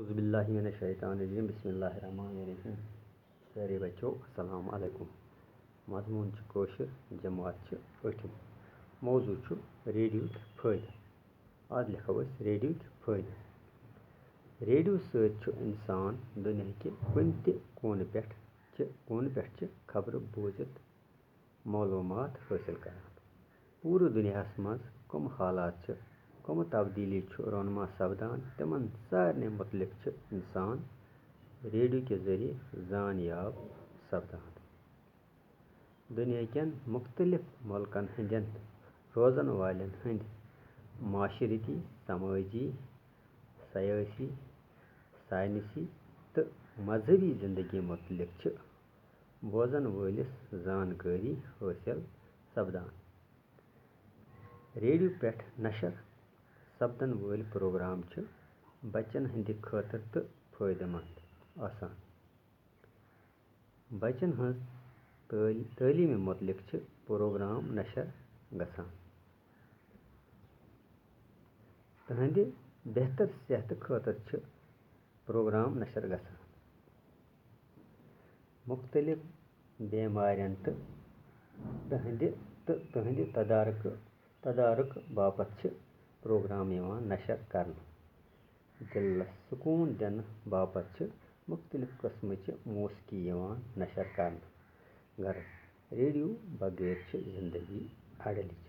औज़ुबिल्लाहिमिनश्शैतानिर्रजीम बिस्मिल्लाहिर्रहमानिर्रहीम। प्यारे बच्चों अस्सलाम वालेकुम। मजमून कोशिर जमात 8 मौजू रेडियो फ़ायदा। आज लिखो रेडियो फ़ायदा। रेडियो सत इंसान दुनिया के कुन ते कोन पे खबर बोजित मालूमात हासिल करान। पूरे दुनिया मज कम हालात कम तब्दीली रोनमा सपदान तिमन सारे मुतलिक इंसान रेडियो के जरिए जानियाब सपदान। दुनिया कन मुख्तलिफ मुल्कन हंदन रोजन वालन हंद माशरती, समाजी, सयासी, साइंसी तो मजहबी जिंदगी मुतलिक बोजन वलिस जानकारी हासिल सपदान। रेडियो पे नशर सपदन वल प्रोग्राम बच्चन हंद खतर तो फायदेमंद आसान। बच्चन हज तालीम मुतलिक प्रोग्राम नशर गसान। तहद बेहतर सेहत खतर प्रोग्राम नशर गसान। मुख्तलिफ बेमारियन तहद तदारक बापत प्रोग्राम नशर कर। दिल सुकून दिन बापत मुख्तलिफ किस्म मौसीकी नशर कर। गर रेडियो बगैर जिंदगी अड़लिच।